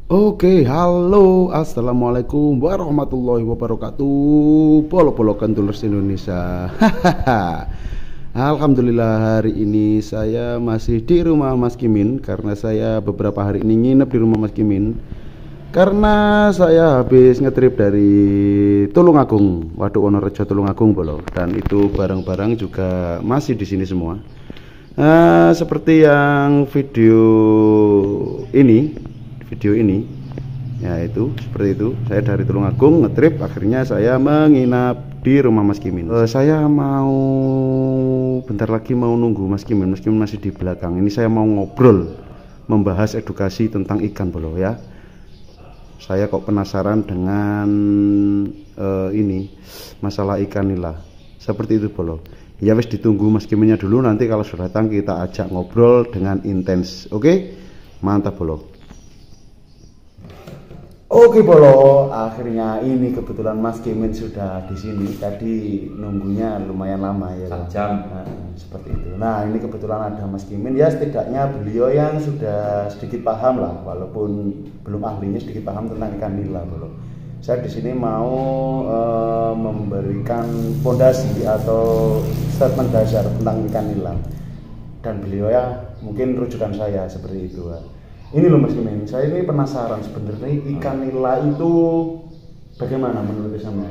Oke, halo, assalamualaikum warahmatullahi wabarakatuh. Polo-polo Kentulers Indonesia. Hahaha. Alhamdulillah hari ini saya masih di rumah Mas Kimin karena saya beberapa hari ini nginep di rumah Mas Kimin karena saya habis ngetrip dari Tulungagung, Waduk Wonorejo Tulungagung Polo, dan itu barang-barang juga masih di sini semua. Seperti yang video ini ya, itu seperti itu. Saya dari Tulungagung ngetrip, akhirnya saya menginap di rumah Mas Kimin. Saya mau bentar lagi mau nunggu Mas Kimin masih di belakang. Ini saya mau ngobrol, membahas edukasi tentang ikan Bolo ya. Saya kok penasaran dengan ini masalah ikan nila seperti itu Bolo. Ya wes, ditunggu Mas Kiminnya dulu, nanti kalau sudah datang kita ajak ngobrol dengan intens. Oke? Mantap Bolo. Oke Bolo, akhirnya ini kebetulan Mas Kimin sudah di sini. Tadi nunggunya lumayan lama ya. 1 jam. Nah, seperti itu. Nah, ini kebetulan ada Mas Kimin ya, setidaknya beliau yang sudah sedikit paham lah, walaupun belum ahlinya, sedikit paham tentang ikan nila Bolo. Saya di sini mau memberikan fondasi atau statement dasar tentang ikan nila. Dan beliau ya mungkin rujukan saya seperti itu. Ini loh Mas Kimin, saya ini penasaran sebenarnya ikan nila itu bagaimana menurut saya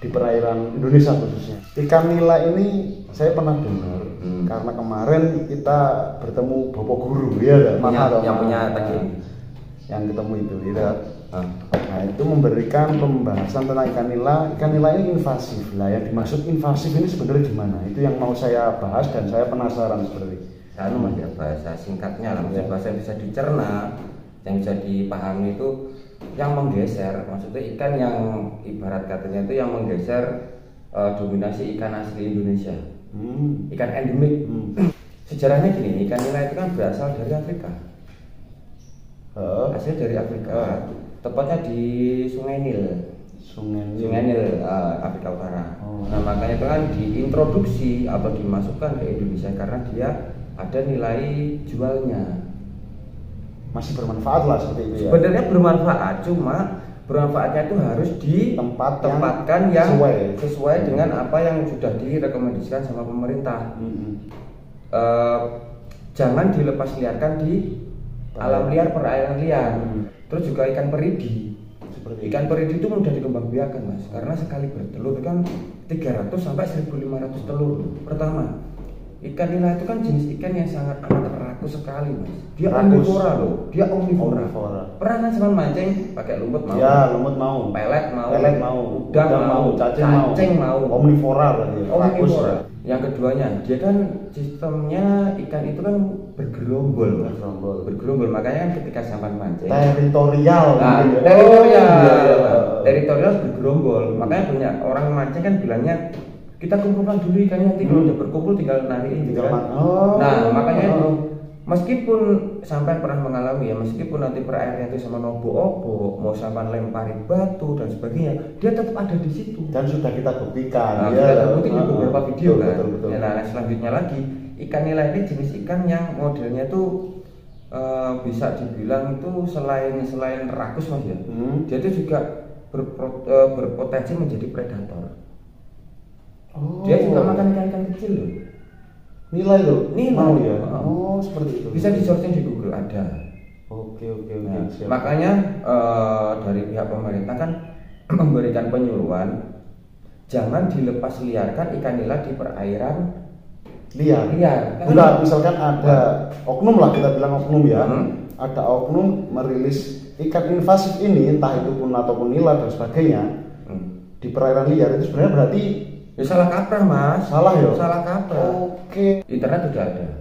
di perairan Indonesia khususnya. Ikan nila ini saya pernah dengar karena kemarin kita bertemu Bapak Guru ya, yang punya tadi yang ketemu itu ya. Nah, itu memberikan pembahasan tentang ikan nila. Ikan nila ini invasif lah, yang dimaksud invasif ini sebenarnya gimana? Itu yang mau saya bahas dan saya penasaran seperti itu. Mas ya, bahasa singkatnya lah, bahasa yang bisa dicerna, yang bisa dipahami itu yang menggeser, maksudnya ikan yang ibarat katanya itu yang menggeser dominasi ikan asli Indonesia, ikan endemik. Sejarahnya gini, ikan nila itu kan berasal dari Afrika, asli dari Afrika, tepatnya di Sungai Nil, Afrika Utara. Nah makanya itu kan diintroduksi atau dimasukkan ke Indonesia karena dia ada nilai jualnya, masih bermanfaat lah seperti itu ya. Sebenarnya bermanfaat, cuma bermanfaatnya itu harus ditempatkan yang sesuai dengan apa yang sudah direkomendasikan sama pemerintah. Jangan dilepas liarkan di alam liar, perairan liar. Terus juga ikan peridi. Ikan peridi itu mudah dikembangbiakan Mas, karena sekali bertelur kan 300 sampai 1.500 telur pertama. Ikan nila itu kan jenis ikan yang sangat amat rakus sekali Mas. Dia omnivora loh, dia omnivora. Pernah kan sama mancing pakai lumut mau? Ya, lumut mau. Pelet mau. Udang mau. Cacing mau. Omnivora berarti. Omnivora. Yang keduanya, dia kan sistemnya ikan itu kan bergerombol. Makanya kan ketika sampan mancing teritorial. Teritorial bergerombol. Makanya banyak orang mancing kan bilangnya kita kumpulkan dulu ikannya, nanti kalau udah berkumpul tinggal narikin gitu kan. Nah makanya meskipun sampai pernah mengalami ya, meskipun nanti perairannya itu sama obok-obok, mau sampai lemparin batu dan sebagainya, dia tetap ada di situ. Dan sudah kita buktikan. Kita terbukti di beberapa video kan. Betul. Nah selanjutnya lagi, ikan nila ini jenis ikan yang modelnya tuh bisa dibilang itu selain rakus Mas ya, dia itu juga berpotensi menjadi predator. Dia juga makan ikan-ikan kecil loh. Nila itu? Mau ya. Seperti itu. Bisa di searching di Google ada. Oke. Nah, makanya dari pihak pemerintah kan memberikan penyuluhan jangan dilepas liarkan ikan nila di perairan liar. Udah, misalkan ada oknum lah, kita bilang oknum ya. Ada oknum merilis ikan invasif ini, entah itu pun ataupun nila dan sebagainya, di perairan liar, itu sebenarnya berarti ya salah kaprah Mas. Salah kaprah. Oke. Internet sudah ada.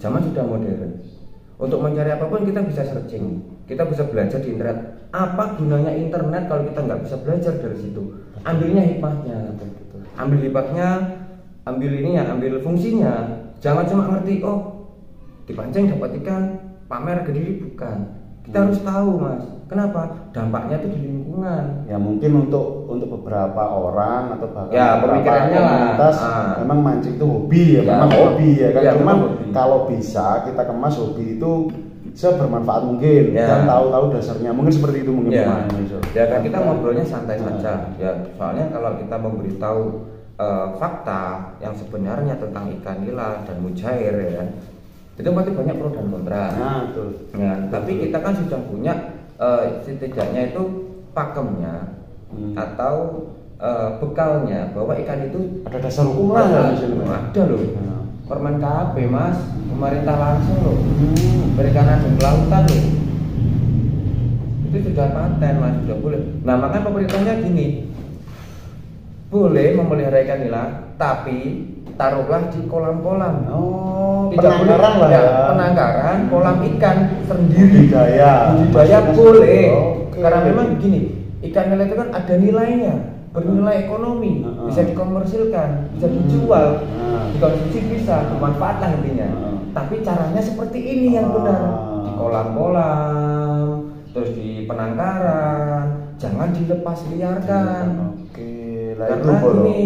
Zaman sudah modern. Untuk mencari apapun kita bisa searching. Kita bisa belajar di internet. Apa gunanya internet kalau kita nggak bisa belajar dari situ? Ambilnya hikmahnya. Ambil fungsinya. Jangan cuma ngerti dipancing dapat ikan, pamer ke diri, bukan. Kita harus tahu Mas, kenapa? Dampaknya itu di lingkungan. Ya mungkin untuk beberapa orang atau bahkan ya, pemikirannya komunitas memang mancing itu hobi ya, memang hobi ya kan. Cuman kalau bisa kita kemas hobi itu sebermanfaat mungkin. Dan tahu dasarnya. Mungkin seperti itu mungkin. Ya kan kita ngobrolnya santai saja. Ya soalnya kalau kita memberitahu fakta yang sebenarnya tentang ikan nila dan mujair ya, itu pasti banyak pro dan kontra. Betul. Ya, tapi kita kan sudah punya setidaknya itu pakemnya atau bekalnya bahwa ikan itu ada dasar hukum lah. Ada loh. Permen KP mas, pemerintah langsung loh. Perikanan dan kelautan loh. Itu sudah paten mas, sudah boleh. Nah makanya pemerintahnya gini, boleh memelihara ikan nila, tapi taruhlah di kolam-kolam. Penangkaran lah ya. Penangkaran kolam ikan sendiri. Budidaya boleh. Karena memang begini, ikan nila itu kan ada nilainya, bernilai ekonomi, bisa dikomersilkan, bisa dijual, dikonsumsi bisa, bermanfaat lah intinya. Tapi caranya seperti ini yang benar, di kolam-kolam, terus di penangkaran, jangan dilepas liarkan. Karena ini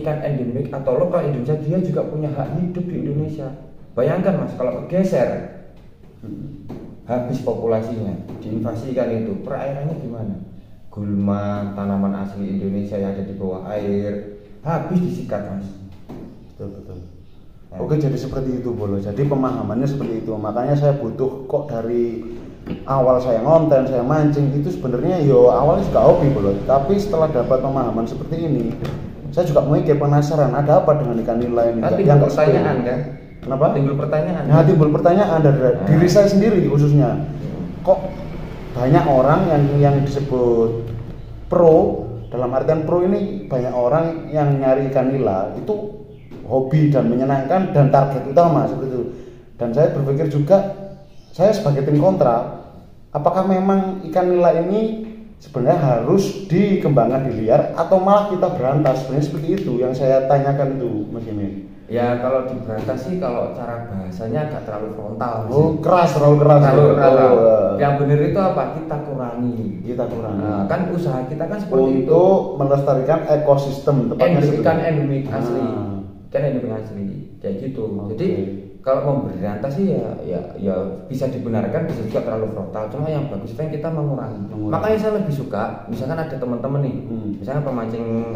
ikan endemik atau lokal Indonesia, dia juga punya hak hidup di Indonesia. Bayangkan mas, kalau bergeser, habis populasinya, diinvasikan itu, perairannya gimana? Gulma, tanaman asli Indonesia yang ada di bawah air, habis disikat mas. Betul. Oke, jadi seperti itu Bolo. Jadi pemahamannya seperti itu. Makanya saya butuh kok dari awal saya ngonten, saya mancing itu sebenarnya awalnya juga hobi Bolo. Tapi setelah dapat pemahaman seperti ini, saya juga mulai penasaran ada apa dengan ikan nila ini. Timbul pertanyaan kan? Kenapa? Timbul pertanyaan. Nah, timbul pertanyaan dari diri saya sendiri khususnya. Kok banyak orang yang disebut pro, dalam artian pro ini banyak orang yang nyari ikan nila itu hobi dan menyenangkan dan target utama seperti itu. Dan saya berpikir juga, saya sebagai tim kontra, apakah memang ikan nila ini sebenarnya harus dikembangkan di liar atau malah kita berantas? Sebenarnya seperti itu yang saya tanyakan itu Mas Emin. Ya kalau diberantas sih, kalau cara bahasanya agak terlalu frontal. Terlalu keras. Yang benar itu apa? Kita kurangi. Nah, kan usaha kita kan seperti untuk melestarikan ekosistem tepatnya ikan endemik asli. Ikan endemik asli kayak gitu. Jadi kalau mau berantas sih ya bisa dibenarkan, bisa juga terlalu frontal. Cuma yang bagus itu yang kita mengurangi. Makanya saya lebih suka, misalkan ada teman-teman nih, misalkan pemancing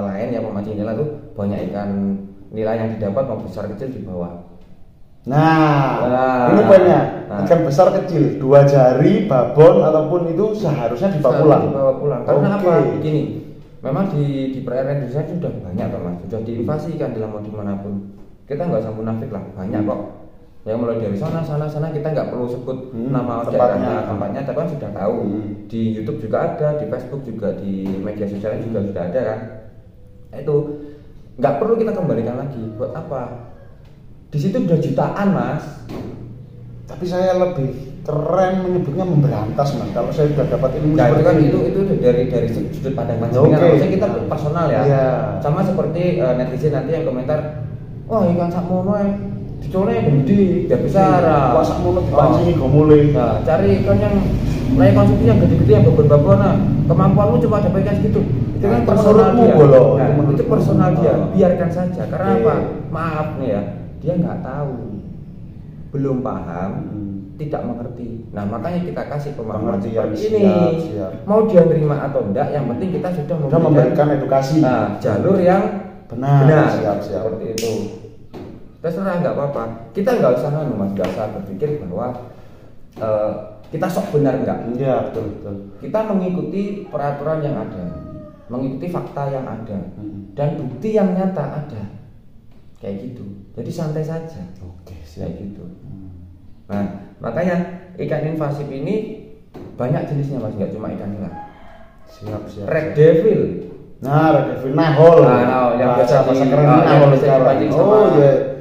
lain ya, pemancing nila tuh banyak ikan nila yang didapat mau besar kecil di bawah. Nah, ini poinnya. Ikan besar kecil, 2 jari, babon ataupun itu seharusnya dibawa pulang. Karena apa? Begini, memang di perairan Indonesia sudah banyak Mas, sudah diinvasikan dalam mode manapun. Kita nggak usah munafik lah, banyak kok. Ya mulai dari sana kita nggak perlu sebut nama tempatnya, tapi kan sudah tahu. Di YouTube juga ada, di Facebook juga, di media sosial juga sudah ada kan. Itu nggak perlu kita kembalikan lagi. Buat apa? Di situ udah jutaan Mas. Tapi saya lebih keren menyebutnya memberantas Mas. Kalau saya sudah dapat ilmu seperti kan itu dari sudut pandang pancingan. Maksudnya kita personal ya. Sama seperti netizen nanti yang komentar, wah ikan sakmono dicolek gede, biar besar. Wah sakmono dipancingi go mulai. Nah, cari ikan yang layak konsumsi yang gede-gede yang babon-babon. Kemampuanmu cuma dapat ikan segitu. Itu kan personal dia. Itu personal dia. Biarkan saja. Karena apa? Maaf nih ya, dia nggak tahu, belum paham, tidak mengerti. Nah makanya kita kasih pemahaman seperti ini. Mau dia terima atau enggak, yang penting kita sudah memberikan edukasi. Jalur yang benar. Siap. Seperti itu. Terserah, nggak apa-apa. Kita nggak usah Mas, nggak usah berpikir bahwa kita sok benar enggak. Iya betul. Kita mengikuti peraturan yang ada, mengikuti fakta yang ada, dan bukti yang nyata ada. Kayak gitu. Jadi santai saja. Oke, siap. Kayak gitu. Nah, makanya ikan invasif ini banyak jenisnya Mas, nggak cuma ikan nila. Siap. Red devil. Red devil nahol. Yang biasa keren nahol sekarang.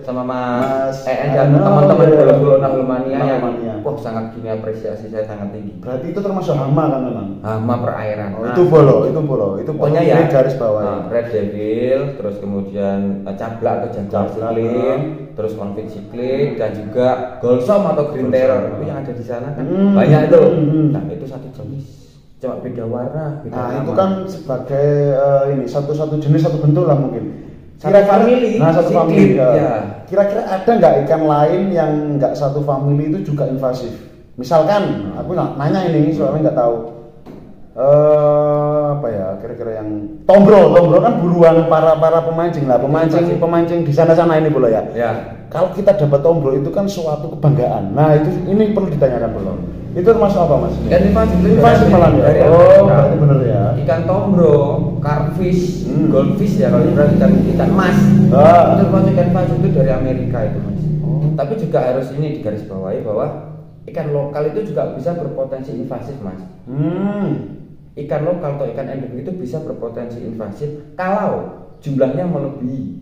Sama Mas dan teman-teman bola Nahulmania yang sangat gini apresiasi saya sangat tinggi. Berarti itu termasuk hama kan memang? Hama perairan. Itu bolo. Itu pokoknya ya garis bawah. Red devil, terus kemudian cablak atau jangkar siklin, terus konflik siklin, dan juga golsom atau green terror. Itu yang ada di sana kan banyak itu. Nah itu satu jenis, cuma beda warna. Itu kan sebagai satu jenis satu bentuk lah mungkin. Satu family. Kira-kira ada nggak ikan lain yang nggak satu family itu juga invasif? Misalkan aku nanya ini soalnya nggak tahu apa ya kira-kira yang tombro kan buruan para pemancing lah, pemancing di sana ini boleh ya. Ya. Kalau kita dapat tombro itu kan suatu kebanggaan. Nah ini perlu ditanyakan belum? Itu termasuk apa mas? Kan invasi malah ya. Oh berarti bener ya. Ikan tombro, carfish, goldfish ya kalau ikan mas. Itu termasuk ikan invasi itu dari Amerika itu mas. Tapi juga harus ini digarisbawahi bahwa ikan lokal itu juga bisa berpotensi invasif mas. Ikan lokal atau ikan endemik itu bisa berpotensi invasif kalau jumlahnya melebihi,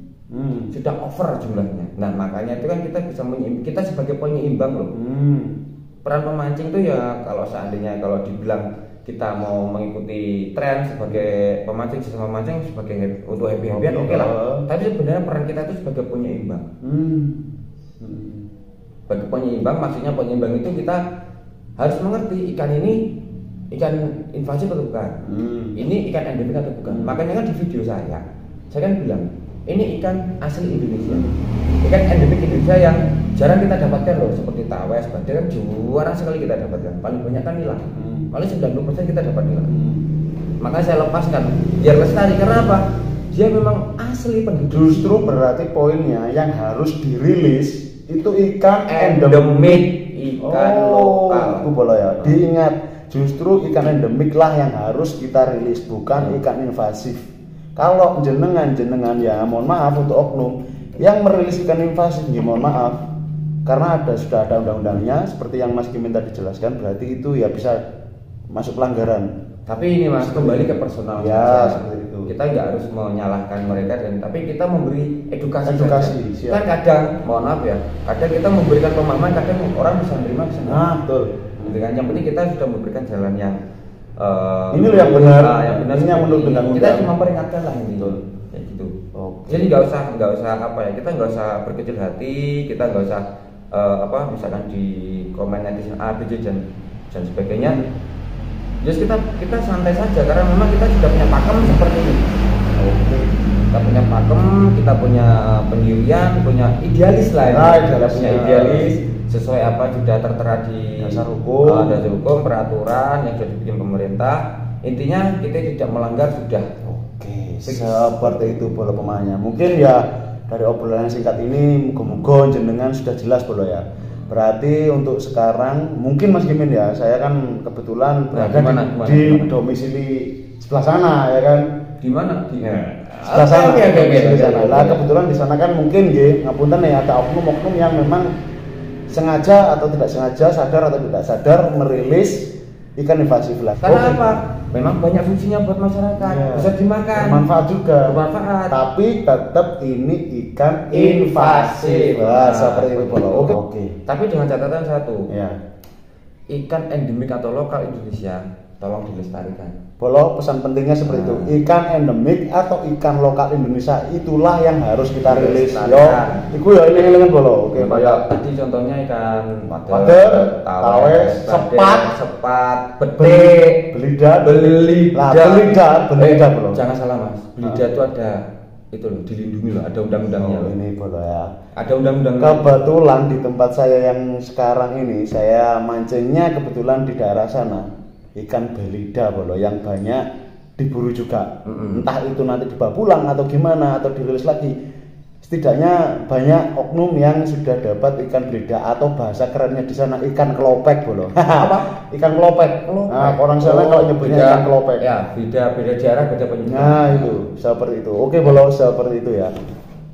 sudah over jumlahnya. Nah makanya itu kan kita sebagai penyeimbang loh. Peran pemancing itu ya kalau seandainya kalau dibilang kita mau mengikuti tren sebagai pemancing sesama pemancing sebagai untuk happy-happyan oke lah. Tapi sebenarnya peran kita itu sebagai penyeimbang. Bagi penyeimbang maksudnya penyeimbang itu kita harus mengerti ikan ini ikan invasif atau bukan, ini ikan endemik atau bukan. Makanya kan di video saya kan bilang ini ikan asli Indonesia, ikan endemik Indonesia yang jarang kita dapatkan loh, seperti tawes, badai kan jarang sekali kita dapatkan, paling banyak kan nila, paling 90% kita dapat nila. Makanya saya lepaskan biar lestari, karena apa? Dia memang asli penduduk. Justru berarti poinnya yang harus dirilis itu ikan endemik, ikan lokal. Itu boleh ya, diingat. Justru ikan endemik lah yang harus kita rilis, bukan ikan invasif. Kalau jenengan ya mohon maaf untuk oknum yang merilis ikan invasif, ya mohon maaf, karena sudah ada undang-undangnya seperti yang Mas Kimin tadi jelaskan, berarti itu ya bisa masuk pelanggaran. Tapi ini mas kembali ke personal ya, saja. Seperti itu. Kita nggak harus menyalahkan mereka tapi kita memberi edukasi siap. Kan kadang mohon maaf ya, kadang kita memberikan pemahaman, kadang orang bisa menerima bisa enggak. Betul. Dengan yang penting kita sudah memberikan jalan yang ini loh yang benar. Yang benar ini yang menurut undang-undang. Kita cuma memperingatkan lah ini. Kayak gitu. Jadi nggak usah apa ya, kita nggak usah berkecil hati, kita nggak usah misalkan di komen netizen A, B, C dan sebagainya. Just kita santai saja karena memang kita sudah punya pakem seperti ini. Kita punya pakem, kita punya pendirian, punya idealis lah ya. Kita punya idealis sesuai apa sudah tertera di dasar hukum, peraturan yang sudah dibikin pemerintah. Intinya kita tidak melanggar sudah. Seperti itu bola pemainnya. Mungkin ya dari obrolan singkat ini muga-muga jenengan sudah jelas bola ya. Berarti untuk sekarang mungkin Mas Kimin ya, saya kan kebetulan berada di domisili sebelah sana ya kan. Di mana? Sebelah sana. Di sana. Lah kebetulan di sana kan mungkin nggih ngapunten ya ada oknum-oknum yang memang sengaja atau tidak sengaja, sadar atau tidak sadar merilis ikan invasif lah. Karena apa? Memang banyak fungsinya buat masyarakat, bisa dimakan, bermanfaat juga. Tapi tetap ini ikan invasif. Seperti itu Bolo. Oke. Tapi dengan catatan satu. Ya. Ikan endemik atau lokal Indonesia tolong dilestarikan. Bolo, pesan pentingnya seperti itu. Ikan endemik atau ikan lokal Indonesia itulah yang harus kita rilis. Yo, iku ya ini Bolo. Oke, kayak tadi contohnya ikan pader, tawes, sepat, betik, belida Bolo. Jangan salah Mas. Belida itu ada itu loh, dilindungi loh, ada undang-undangnya. Ini Bolo ya. Ada undang-undang. Kebetulan di tempat saya yang sekarang ini, saya mancingnya kebetulan di daerah sana. Ikan belida Bolo yang banyak diburu juga. Entah itu nanti dibawa pulang atau gimana atau dirilis lagi. Setidaknya banyak oknum yang sudah dapat ikan belida atau bahasa kerennya di sana ikan kelopek Bolo. Apa? Ikan kelopek. Nah, orang sana kalau nyebutnya ikan kelopek. Ya, beda daerah beda penyebutan. Nah, itu seperti itu. Oke Bolo, seperti itu ya.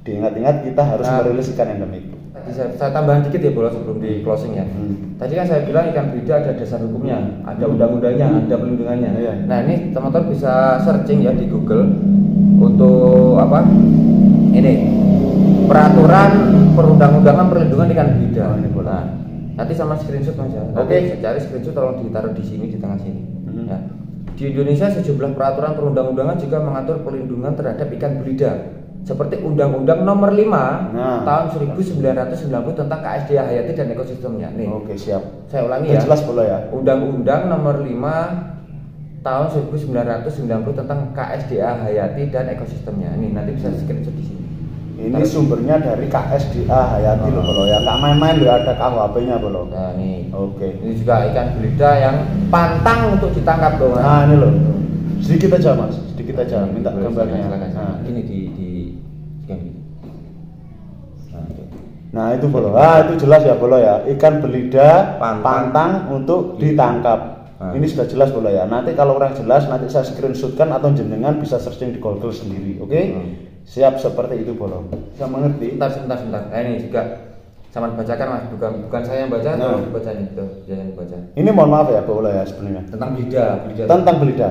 Diingat-ingat kita harus merilis ikan endemik. Saya tambahan dikit ya Bolo sebelum di closing ya. Tadi kan saya bilang ikan belida ada dasar hukumnya, ada undang-undangnya, ada pelindungannya. Nah ini teman-teman bisa searching ya di Google untuk apa? Ini peraturan perundang-undangan perlindungan ikan belida. Nah, nanti sama screenshot aja. Oke, cari screenshot tolong ditaruh di sini di tengah sini. Ya. Di Indonesia sejumlah peraturan perundang-undangan juga mengatur perlindungan terhadap ikan belida. Seperti Undang-Undang Nomor 5 Tahun 1990 tentang KSDA hayati dan ekosistemnya. Nih. Oke, siap. Saya ulangi ya. Jelas boleh ya. Undang-Undang Nomor 5 Tahun 1990 tentang KSDA hayati dan ekosistemnya. Ini nanti bisa screenshot di sini. Ini sumbernya dari KSDA Hayati loh bolo ya. Nggak main-main loh, ada KUHP-nya bolo. Nah ini. Oke. Ini juga ikan belida yang pantang untuk ditangkap loh mas. Nah ini loh. Sedikit aja mas, sedikit aja. Minta gambarnya. Nah gini di Nah itu bolo. Itu jelas ya bolo ya. Ikan belida pantang untuk ditangkap. Ini sudah jelas bolo ya. Nanti kalau orang jelas nanti saya screenshotkan atau jenengan bisa searching di Google sendiri. Oke? Siap seperti itu bolo. Bisa mengerti? Sebentar. Nah ini juga sama bacakan mas. Bukan saya yang baca, atau bacanya itu yang baca. Ini mohon maaf ya bolo ya sebenarnya. Tentang belida. Tentang belida.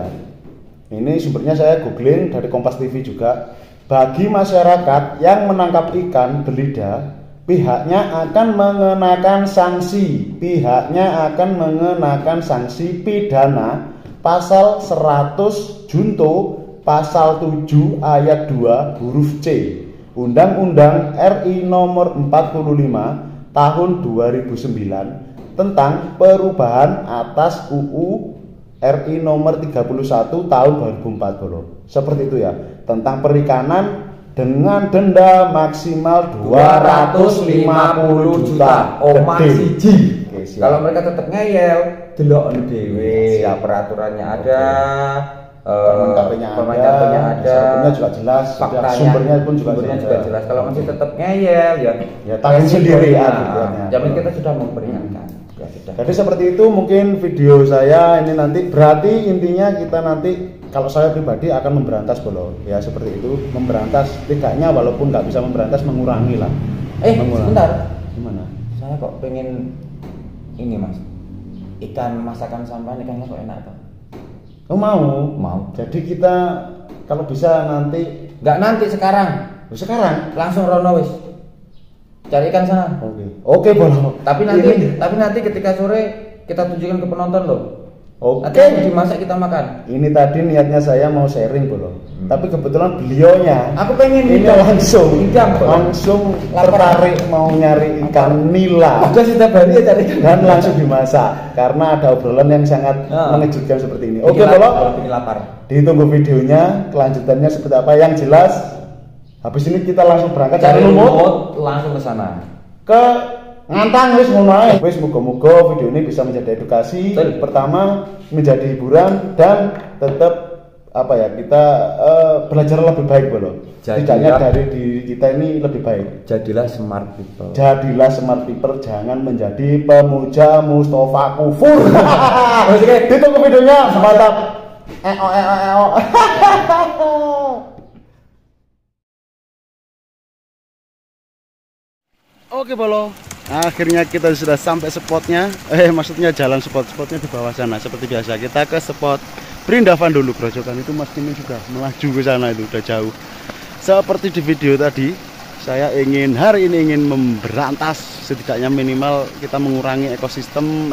Ini sumbernya saya googling dari Kompas TV juga. Bagi masyarakat yang menangkap ikan belida, pihaknya akan mengenakan sanksi pidana pasal 100 junto pasal 7 ayat 2 huruf C Undang-Undang RI nomor 45 tahun 2009 tentang perubahan atas UU RI nomor 31 tahun 2004 bro. Seperti itu ya, tentang perikanan dengan denda maksimal 250 juta omah siji. Kalau mereka tetap ngeyel, delok dhewe. Ya peraturannya ada, permen-KP-nya ada, sumbernya juga jelas, sumbernya pun juga jelas. Kalau masih tetap ngeyel ya tanggung sendiri ya. Jamin kita sudah memperingatkan. Jadi seperti itu mungkin video saya ini nanti, berarti intinya kita nanti kalau saya pribadi akan memberantas bolo ya, seperti itu, memberantas tidaknya walaupun nggak bisa memberantas, mengurangi lah. Sebentar, gimana? Saya kok pengen ini mas, ikan masakan sampan ikannya kok enak toh? Oh mau. Jadi kita kalau bisa nanti, nggak nanti sekarang langsung rono wis. Cari ikan sana. Oke bolo. Tapi nanti ketika sore kita tunjukkan ke penonton loh. Oke. Nanti dimasak kita makan. Ini tadi niatnya saya mau sharing bolo. Tapi kebetulan beliaunya, aku pengen ini langsung lapar. tertarik mau nyari ikan nila. Aku setiap hari cari dan langsung dimasak karena ada obrolan yang sangat mengejutkan seperti ini. Oke bolo. Lapar. Ditunggu videonya, kelanjutannya seperti apa. Yang jelas habis ini kita langsung berangkat cari lumut, langsung ke sana. Ke Ngantang wis ngono ae. Wis muga-muga video ini bisa menjadi edukasi. Pertama menjadi hiburan dan tetap kita belajar lebih baik bolo. Tidaknya dari diri kita ini lebih baik. Jadilah smart people. Jangan menjadi pemuja Mustafa Kufur. Ditunggu videonya. Mantap. Oke bolo, akhirnya kita sudah sampai spotnya. Maksudnya jalan spotnya di bawah sana. Seperti biasa kita ke spot Perindavan dulu Grojogan. Itu Mas Kimin sudah melaju ke sana, itu udah jauh. Seperti di video tadi, saya hari ini ingin memberantas, setidaknya minimal kita mengurangi ekosistem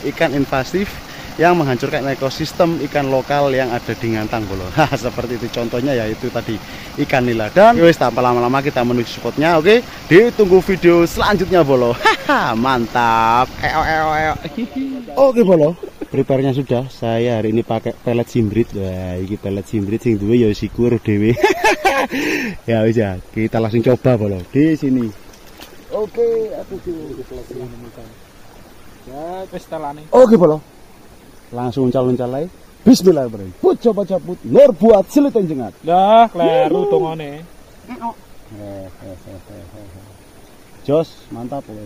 ikan invasif yang menghancurkan ekosistem ikan lokal yang ada di Ngantang bolo. Seperti itu contohnya, yaitu tadi ikan nila. Dan wis tanpa lama-lama kita menuju spotnya. Oke, ditunggu video selanjutnya bolo. Mantap. Oke bolo, prepare-nya sudah. Saya hari ini pakai pelet simbrit. Wah, ini pelet simbrit sing duwe ya sikur dhewe. Ya wis ya, kita langsung coba bolo di sini. Oke, aku dulu ya pestelane. Oke bolo, langsung uncal-uncal ae. Bismillahirrahmanirrahim. Put coba cabut, lur buat silitan jengat. Lah, kleru tongone. Jos, mantap kowe.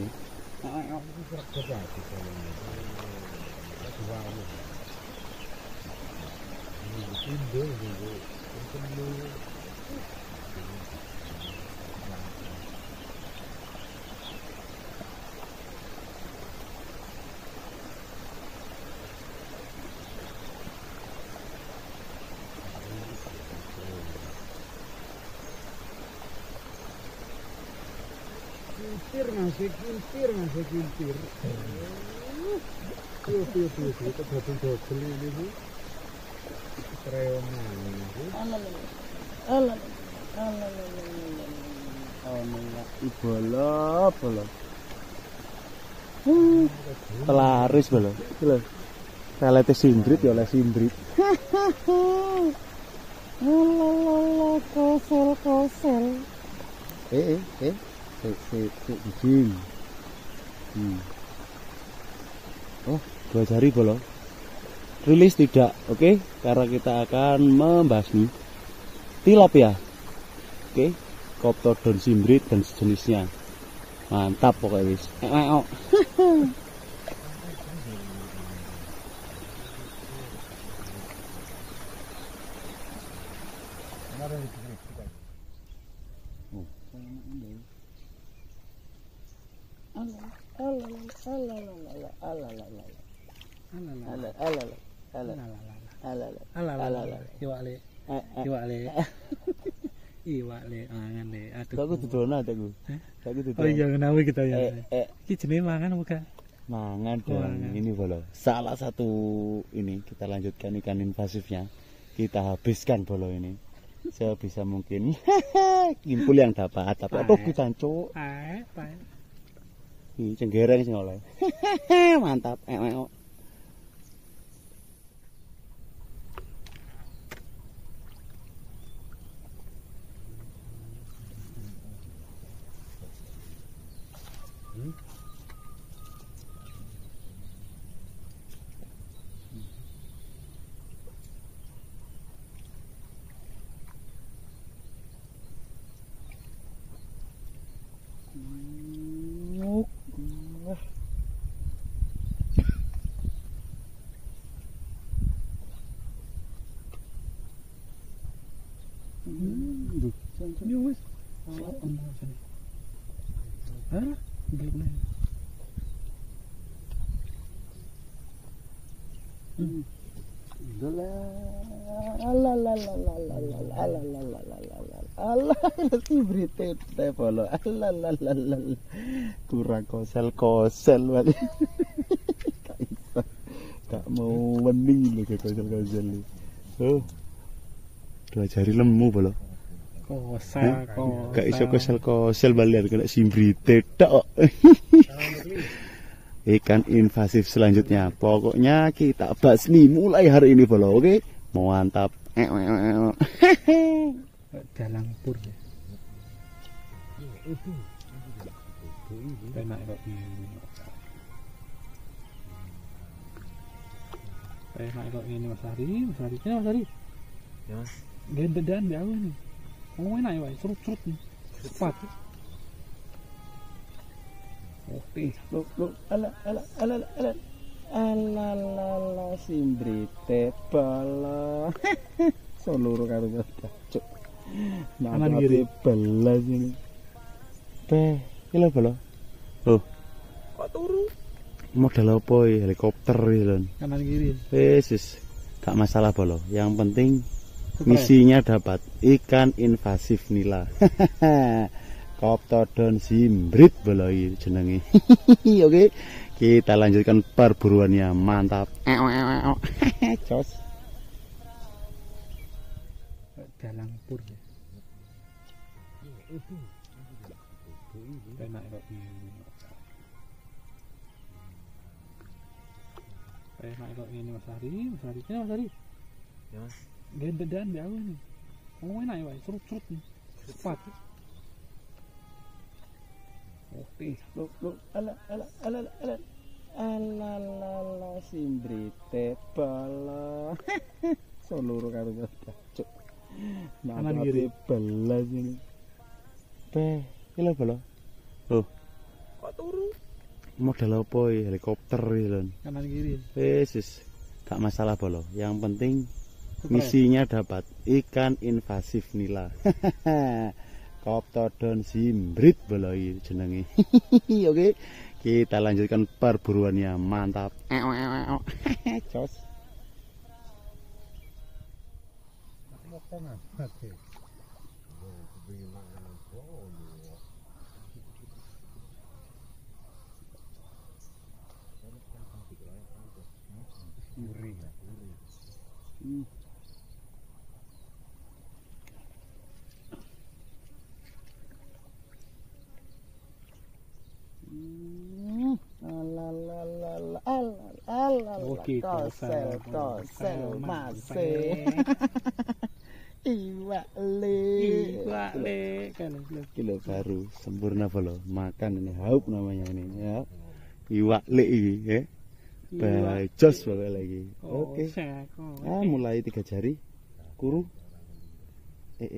Ngasih kintir. Tuh, double ini Bu. Kreongan ini. Bolo. Telaris bolo. Lho. Pelete simbrit ya oleh simbrit. Kosel. Bijing. Oh, 2 jari bolo. Rilis tidak, oke? Karena kita akan membasmi tilapia. Oke, Coptodon simbrit dan sejenisnya. Mantap pokoknya wis. Iwak le mangan le. Aduh. Aku dudono aku. Oh iya kenapa kita ya. Iki jenenge mangan apa gak? Mangan dong. Ini bolo. Salah satu ini kita lanjutkan ikan invasifnya. Kita habiskan bolo ini. Sebisa mungkin. Kimpul yang dapat. Tapi apa bukan cuk? Pae. Ih, cenggereng sing oleh. Mantap. Ini wis. Hah? Belum nih. Allah si berita bolo. Kurang kosel balik. Gak mau wening lho kosel. Oh. 2 jari lemu bolo. Kosel. Gak iso kosel balik kena simbrite tok. Ikan invasif selanjutnya. Pokoknya kita basmi mulai hari ini bolo. Oke? Mantap. Dalang pur ya. Enak kok ini. Enak kok ini Mas Ari. Ini Mas Ari. Ya Mas. Gendedan di awal nih. Oh enak ya, serut-serut nih. Cepat. Oke, ala simbrite bala. Seluruh karo cuk. Kanan kiri belas ini. Kilo bala. Oh. Kok turu? Modal apa ya? Helikopter iki, Kanan kiri. Wis, gak masalah bala. Yang penting misinya dapat ikan invasif nila. Coptodon simbrit bala iki jenenge. Oke, kita lanjutkan perburuannya. Mantap. Jos. Dalang pur ya. Enak kok ini. Enak kok ini Mas Ari. Ini Mas Ari. Ya Mas. Gendedan di awal nih. Oh enak ya, serut-serut nih. Cepat. Oke, ala simbrite bala. Seluruh karo cuk. Kanan kiri belas ini. Kilo bala. Oh. Kok turu? Modal apa ya? Helikopter iki, Kanan kiri. Wis, gak masalah bala. Yang penting misinya dapat ikan invasif nila. Coptodon simbrit bala iki jenenge. Oke, kita lanjutkan perburuannya. Mantap. Jos. Oke, kosel masih Iwak le. Iwak le kan. Kilo baru sempurna bolo. Makan ini haup namanya ini ya. Iwak le ini ya. Bajos pokoknya lagi. Oke. Mulai 3 jari. Kurung. 2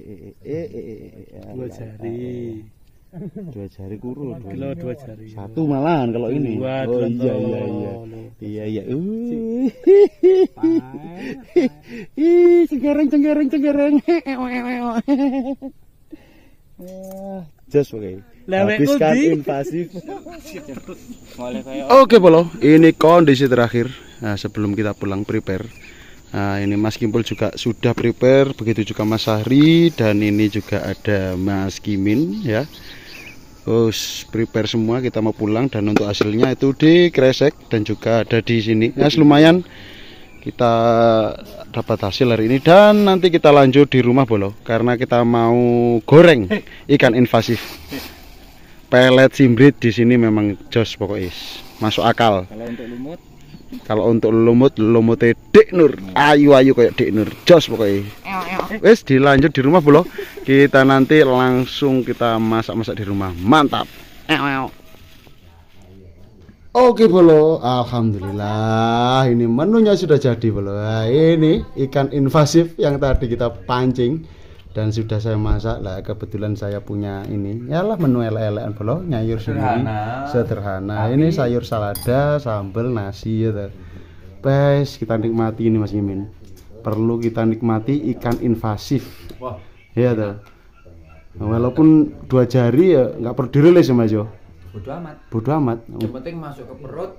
jari. 2 jari kurung. Kilo 2 jari. 1 malahan kalau ini. Oh iya. Cenggereng. Jos oke. Habiskan invasif. Oke bolo, ini kondisi terakhir. Nah, sebelum kita pulang prepare. Nah, ini Mas Kimpul juga sudah prepare, begitu juga Mas Sahri, dan ini juga ada Mas Kimin ya. Terus prepare semua, kita mau pulang, dan untuk hasilnya itu di kresek dan juga ada di sini. Ya lumayan kita dapat hasil hari ini, dan nanti kita lanjut di rumah bolo karena kita mau goreng ikan invasif. Pelet simbrit di sini memang jos pokoknya masuk akal. Kalau untuk lumutnya Dek Nur, ayu kayak Dek Nur, jos pokoknya. Wes dilanjut di rumah bolo. Kita nanti langsung kita masak di rumah. Mantap. Oke bolo, alhamdulillah ini menunya sudah jadi bolo. Nah, ini ikan invasif yang tadi kita pancing dan sudah saya masak. Lah kebetulan saya punya ini, yalah menu ele-elean bolo, nyayur sederhana. Ini sayur salada, sambal, nasi ya. Bes, kita nikmati ini Mas Mimin. Perlu kita nikmati ikan invasif. Wah, iya tuh. Walaupun 2 jari ya nggak perlu dirilis ya Mas Jo. Bodo amat. Yang penting masuk ke perut,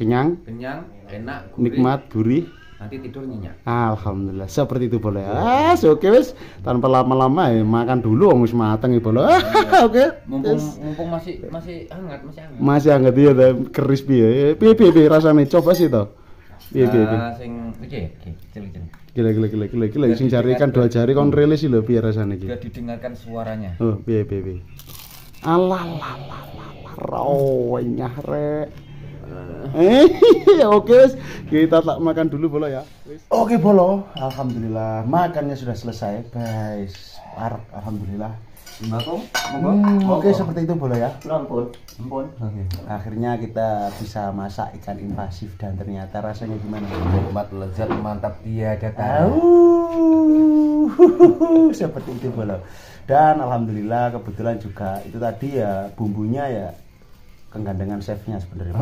kenyang, enak, gurih, nikmat, gurih. nanti tidur nyenyak. Alhamdulillah, seperti itu boleh. Oke wes, tanpa lama-lama ya makan dulu wis mateng ya boleh. Oke. Mumpung masih hangat. Masih hangat ya, keris piye. Piye rasane coba sih to. Piye. Sing kecil. Gila sing jari kan 2 jari kon rilis sih lho piye rasane iki. Sudah didengarkan suaranya. Oh, piye. Alah. Rawenya rek. Oke, kita tak makan dulu bolo ya. Oke bolo, alhamdulillah makannya sudah selesai, guys. Parek, alhamdulillah. Oke, seperti itu bolo ya. Ampun. Oke. Akhirnya kita bisa masak ikan invasif dan ternyata rasanya gimana? Nikmat, lezat, mantap, tiada tara. Seperti itu bolo. Dan alhamdulillah kebetulan juga itu tadi ya bumbunya ya kegandengan chefnya sebenarnya.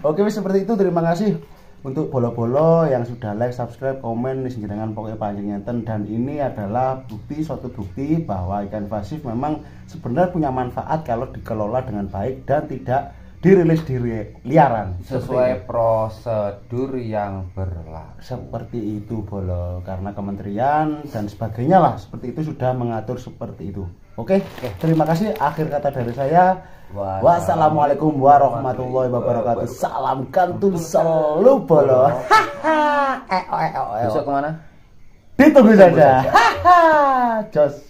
Oke, seperti itu. Terima kasih untuk bolo-bolo yang sudah like, subscribe, komen, dengan pokoknya panjang ngenten. Dan ini adalah suatu bukti bahwa ikan invasif memang sebenarnya punya manfaat kalau dikelola dengan baik dan tidak dirilis di liaran sesuai prosedur yang berlaku. Seperti itu bolo, karena kementerian dan sebagainya lah seperti itu sudah mengatur seperti itu. Oke. Terima kasih. Akhir kata dari saya, wassalamualaikum warahmatullahi wabarakatuh. Salam kantun selalu bolo. Besok kemana? Ditunggu saja. Jos.